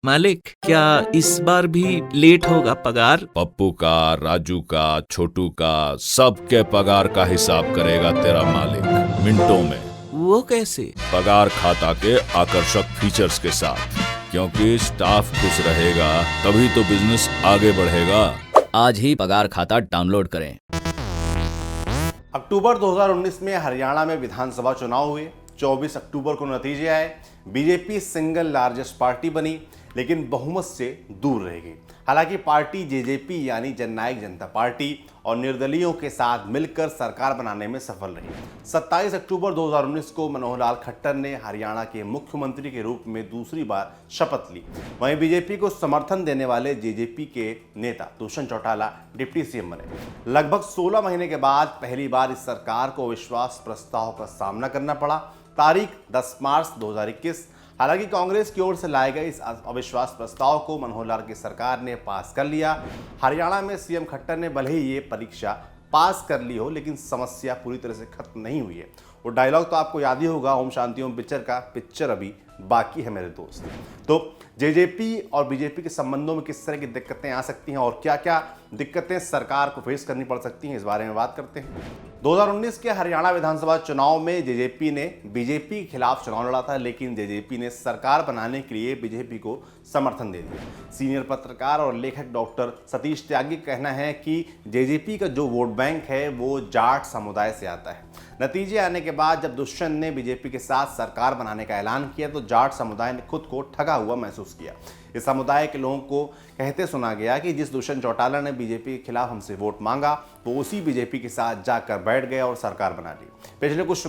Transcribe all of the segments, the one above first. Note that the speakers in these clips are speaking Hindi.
मालिक, क्या इस बार भी लेट होगा पगार? पप्पू का, राजू का, छोटू का, सबके पगार का हिसाब करेगा तेरा मालिक मिनटों में। वो कैसे? पगार खाता के आकर्षक फीचर्स के साथ, क्योंकि स्टाफ खुश रहेगा तभी तो बिजनेस आगे बढ़ेगा। आज ही पगार खाता डाउनलोड करें। अक्टूबर 2019 में हरियाणा में विधानसभा चुनाव हुए। 24 अक्टूबर को नतीजे आए। बीजेपी सिंगल लार्जेस्ट पार्टी बनी, लेकिन बहुमत से दूर रह गई। हालांकि पार्टी जेजेपी यानी जननायक जनता पार्टी और निर्दलीयों के साथ मिलकर सरकार बनाने में सफल रही। 27 अक्टूबर 2019 को मनोहर लाल खट्टर ने हरियाणा के मुख्यमंत्री के रूप में दूसरी बार शपथ ली। वहीं बीजेपी को समर्थन देने वाले जेजेपी के नेता दुष्यंत चौटाला डिप्टी सीएम बने। लगभग 16 महीने के बाद पहली बार इस सरकार को अविश्वास प्रस्ताव का सामना करना पड़ा। तारीख 10 मार्च 2021। हालांकि कांग्रेस की ओर से लाए गए इस अविश्वास प्रस्ताव को मनोहर लाल की सरकार ने पास कर लिया। हरियाणा में सीएम खट्टर ने भले ही ये परीक्षा पास कर ली हो, लेकिन समस्या पूरी तरह से खत्म नहीं हुई है। वो डायलॉग तो आपको याद ही होगा, ओम शांति ओम पिक्चर का, पिक्चर अभी बाकी है मेरे दोस्त। तो जेजेपी और बीजेपी के संबंधों में किस तरह की दिक्कतें आ सकती हैं और क्या क्या दिक्कतें सरकार को फेस करनी पड़ सकती हैं, इस बारे में बात करते हैं। 2019 के हरियाणा विधानसभा चुनाव में जेजेपी ने बीजेपी के खिलाफ चुनाव लड़ा था, लेकिन जेजेपी ने सरकार बनाने के लिए बीजेपी को समर्थन दे दिया। सीनियर पत्रकार और लेखक डॉक्टर सतीश त्यागी का कहना है कि जेजेपी का जो वोट बैंक है वो जाट समुदाय से आता है। नतीजे आने के बाद जब दुष्यंत ने बीजेपी के साथ सरकार बनाने का ऐलान किया तो जाट समुदाय ने खुद को ठगा हुआ महसूस किया। इस समुदाय के लोगों को कहते सुना गया कि जिस दुष्यंत चौटाला ने बीजेपी के खिलाफ हमसे वोट मांगा वो उसी बीजेपी के साथ जाकर बैठ गया और सरकार बना ली। पिछले कुछ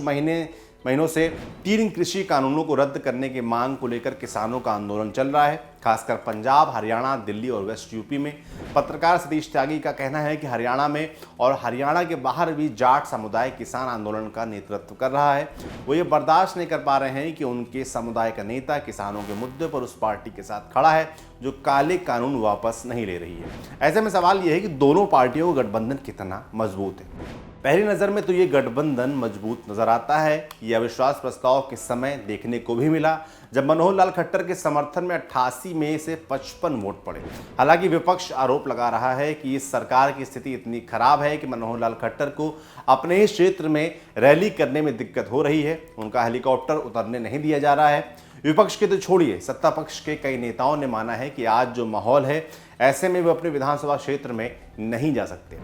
महीनों से 3 कृषि कानूनों को रद्द करने की मांग को लेकर किसानों का आंदोलन चल रहा है, खासकर पंजाब, हरियाणा, दिल्ली और वेस्ट यूपी में। पत्रकार सतीश त्यागी का कहना है कि हरियाणा में और हरियाणा के बाहर भी जाट समुदाय किसान आंदोलन का नेतृत्व कर रहा है। वो ये बर्दाश्त नहीं कर पा रहे हैं कि उनके समुदाय का नेता किसानों के मुद्दे पर उस पार्टी के साथ खड़ा है जो काले कानून वापस नहीं ले रही है। ऐसे में सवाल यह है कि दोनों पार्टियों का गठबंधन कितना मजबूत है। पहली नज़र में तो ये गठबंधन मजबूत नजर आता है। ये अविश्वास प्रस्ताव के समय देखने को भी मिला जब मनोहर लाल खट्टर के समर्थन में 88 में से 55 वोट पड़े। हालांकि विपक्ष आरोप लगा रहा है कि इस सरकार की स्थिति इतनी खराब है कि मनोहर लाल खट्टर को अपने ही क्षेत्र में रैली करने में दिक्कत हो रही है। उनका हेलीकॉप्टर उतरने नहीं दिया जा रहा है। विपक्ष के तो छोड़िए, सत्ता पक्ष के कई नेताओं ने माना है कि आज जो माहौल है ऐसे में वे अपने विधानसभा क्षेत्र में नहीं जा सकते।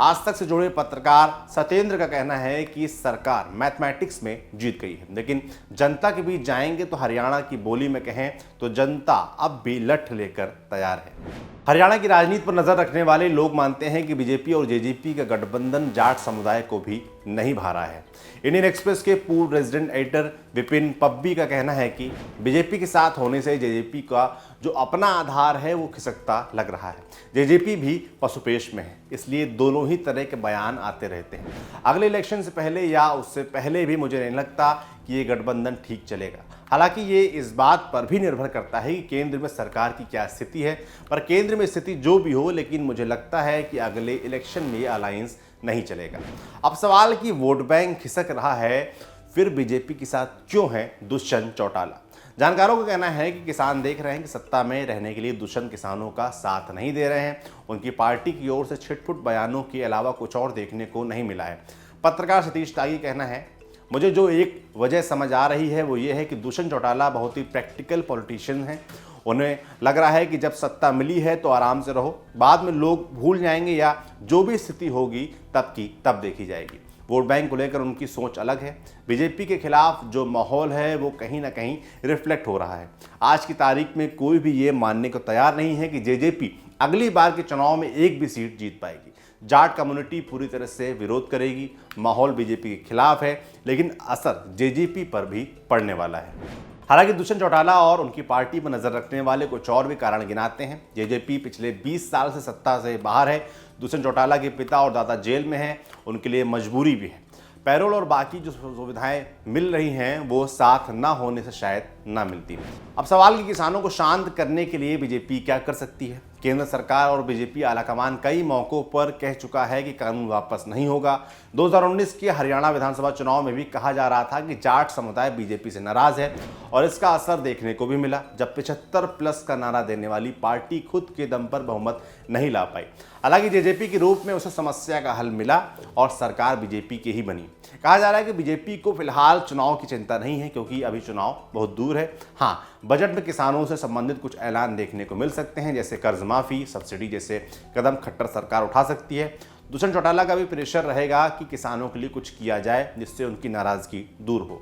आज तक से जुड़े पत्रकार सत्येंद्र का कहना है कि सरकार मैथमेटिक्स में जीत गई है, लेकिन जनता के बीच जाएंगे तो हरियाणा की बोली में कहें तो जनता अब भी लठ लेकर तैयार है। हरियाणा की राजनीति पर नजर रखने वाले लोग मानते हैं कि बीजेपी और जेजेपी का गठबंधन जाट समुदाय को भी नहीं भा रहा है। इंडियन एक्सप्रेस के पूर्व रेजिडेंट एडिटर विपिन पब्बी का कहना है कि बीजेपी के साथ होने से जेजेपी का जो अपना आधार है वो खिसकता लग रहा है। जेजेपी भी पसुपेश में है, इसलिए दोनों ही तरह के बयान आते रहते हैं। अगले इलेक्शन से पहले या उससे पहले भी मुझे नहीं लगता कि ये गठबंधन ठीक चलेगा। हालांकि ये इस बात पर भी निर्भर करता है कि केंद्र में सरकार की क्या स्थिति है, पर केंद्र में स्थिति जो भी हो, लेकिन मुझे लगता है कि अगले इलेक्शन में ये अलायंस नहीं चलेगा। अब सवाल कि वोट बैंक खिसक रहा है, फिर बीजेपी के साथ क्यों है दुष्यंत चौटाला? जानकारों का कहना है कि किसान देख रहे हैं कि सत्ता में रहने के लिए दुष्यंत किसानों का साथ नहीं दे रहे हैं। उनकी पार्टी की ओर से छिटपुट बयानों के अलावा कुछ और देखने को नहीं मिला है। पत्रकार सतीश त्यागी कहना है, मुझे जो एक वजह समझ आ रही है वो ये है कि दुष्यंत चौटाला बहुत ही प्रैक्टिकल पॉलिटिशियन हैं। उन्हें लग रहा है कि जब सत्ता मिली है तो आराम से रहो, बाद में लोग भूल जाएंगे या जो भी स्थिति होगी तब की तब देखी जाएगी। वोट बैंक को लेकर उनकी सोच अलग है। बीजेपी के खिलाफ जो माहौल है वो कहीं ना कहीं रिफ्लेक्ट हो रहा है। आज की तारीख में कोई भी ये मानने को तैयार नहीं है कि जेजेपी अगली बार के चुनाव में एक भी सीट जीत पाएगी। जाट कम्युनिटी पूरी तरह से विरोध करेगी। माहौल बीजेपी के खिलाफ है, लेकिन असर जेजेपी पर भी पड़ने वाला है। हालांकि दुष्यंत चौटाला और उनकी पार्टी पर नजर रखने वाले कुछ और भी कारण गिनाते हैं। जेजेपी पिछले 20 साल से सत्ता से बाहर है। दुष्यंत चौटाला के पिता और दादा जेल में हैं, उनके लिए मजबूरी भी है। पैरोल और बाकी जो सुविधाएं मिल रही हैं वो साथ ना होने से शायद ना मिलती। अब सवाल कि किसानों को शांत करने के लिए बीजेपी क्या कर सकती है? केंद्र सरकार और बीजेपी आलाकमान कई मौकों पर कह चुका है कि कानून वापस नहीं होगा। 2019 के हरियाणा विधानसभा चुनाव में भी कहा जा रहा था कि जाट समुदाय बीजेपी से नाराज है और इसका असर देखने को भी मिला, जब 75+ का नारा देने वाली पार्टी खुद के दम पर बहुमत नहीं ला पाई। हालांकि जेजेपी के रूप में उसे समस्या का हल मिला और सरकार बीजेपी की ही बनी। कहा जा रहा है कि बीजेपी को फिलहाल चुनाव की चिंता नहीं है, क्योंकि अभी चुनाव बहुत दूर है। हाँ, बजट में किसानों से संबंधित कुछ ऐलान देखने को मिल सकते हैं, जैसे कर्ज माफी, सब्सिडी जैसे कदम खट्टर सरकार उठा सकती है। दुष्यंत चौटाला का भी प्रेशर रहेगा कि किसानों के लिए कुछ किया जाए जिससे उनकी नाराजगी दूर हो।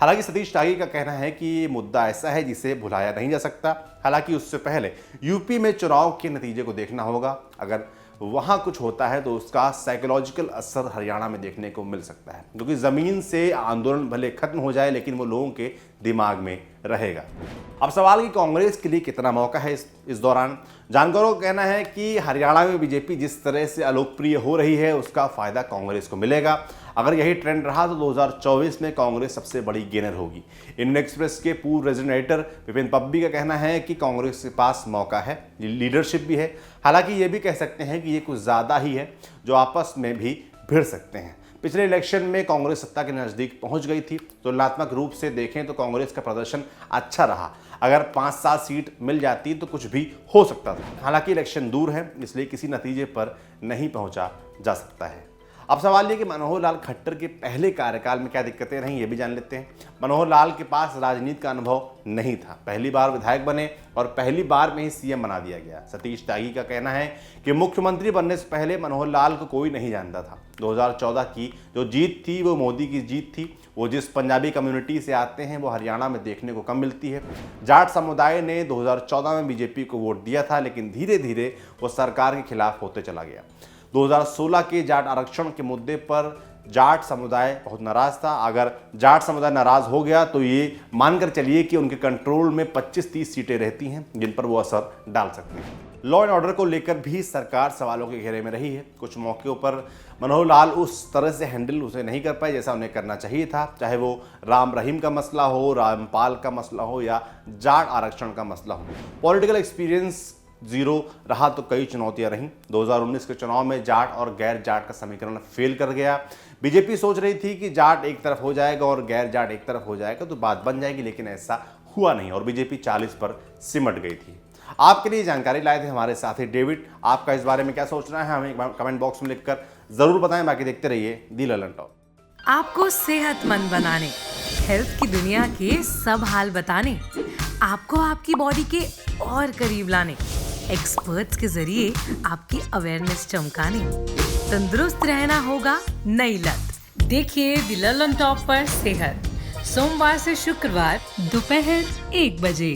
हालांकि सतीश त्यागी का कहना है कि ये मुद्दा ऐसा है जिसे भुलाया नहीं जा सकता। हालांकि उससे पहले यूपी में चुनाव के नतीजे को देखना होगा। अगर वहाँ कुछ होता है तो उसका साइकोलॉजिकल असर हरियाणा में देखने को मिल सकता है, क्योंकि ज़मीन से आंदोलन भले खत्म हो जाए लेकिन वो लोगों के दिमाग में रहेगा। अब सवाल कि कांग्रेस के लिए कितना मौका है इस दौरान। जानकारों का कहना है कि हरियाणा में बीजेपी जिस तरह से अलोकप्रिय हो रही है उसका फायदा कांग्रेस को मिलेगा। अगर यही ट्रेंड रहा तो 2024 में कांग्रेस सबसे बड़ी गेनर होगी। इंडियन एक्सप्रेस के पूर्व रेजिडेंटर विपिन पब्बी का कहना है कि कांग्रेस के पास मौका है, लीडरशिप भी है। हालांकि ये भी कह सकते हैं कि ये कुछ ज़्यादा ही है जो आपस में भी भिड़ सकते हैं। पिछले इलेक्शन में कांग्रेस सत्ता के नज़दीक पहुंच गई थी। तुलनात्मक रूप से देखें तो कांग्रेस का प्रदर्शन अच्छा रहा। अगर 5-7 सीट मिल जाती तो कुछ भी हो सकता था। हालांकि इलेक्शन दूर है, इसलिए किसी नतीजे पर नहीं पहुंचा जा सकता है। अब सवाल ये कि मनोहर लाल खट्टर के पहले कार्यकाल में क्या दिक्कतें रहीं, ये भी जान लेते हैं। मनोहर लाल के पास राजनीति का अनुभव नहीं था, पहली बार विधायक बने और पहली बार में ही सीएम बना दिया गया। सतीश त्यागी का कहना है कि मुख्यमंत्री बनने से पहले मनोहर लाल को कोई नहीं जानता था। 2014 की जो जीत थी वो मोदी की जीत थी। वो जिस पंजाबी कम्युनिटी से आते हैं वो हरियाणा में देखने को कम मिलती है। जाट समुदाय ने 2014 में बीजेपी को वोट दिया था, लेकिन धीरे धीरे वो सरकार के खिलाफ होते चला गया। 2016 के जाट आरक्षण के मुद्दे पर जाट समुदाय बहुत नाराज था। अगर जाट समुदाय नाराज हो गया तो ये मानकर चलिए कि उनके कंट्रोल में 25-30 सीटें रहती हैं जिन पर वो असर डाल सकते हैं। लॉ एंड ऑर्डर को लेकर भी सरकार सवालों के घेरे में रही है। कुछ मौक़ों पर मनोहर लाल उस तरह से हैंडल उसे नहीं कर पाए जैसा उन्हें करना चाहिए था, चाहे वो राम रहीम का मसला हो, रामपाल का मसला हो या जाट आरक्षण का मसला हो। पॉलिटिकल एक्सपीरियंस जीरो रहा तो कई चुनौतियां रहीं। 2019 के चुनाव में जाट और गैर जाट का समीकरण फेल कर गया। बीजेपी सोच रही थी कि जाट एक तरफ हो जाएगा और गैर जाट एक तरफ हो जाएगा तो बात बन जाएगी, लेकिन ऐसा हुआ नहीं और बीजेपी 40 पर सिमट गई थी। आपके लिए जानकारी लाए थे हमारे साथी डेविड। आपका इस बारे में क्या सोचना है हमें कमेंट बॉक्स में लिखकर जरूर बताएं। बाकी देखते रहिए दी ललन टॉक। आपको सेहतमंद बनाने, हेल्थ की दुनिया के सब हाल बताने, आपको आपकी बॉडी के और करीब लाने, एक्सपर्ट्स के जरिए आपकी अवेयरनेस चमकाने, तंदुरुस्त रहना होगा नई लत। देखिए दी ललन टॉप पर सेहत, सोमवार से शुक्रवार दोपहर 1 बजे।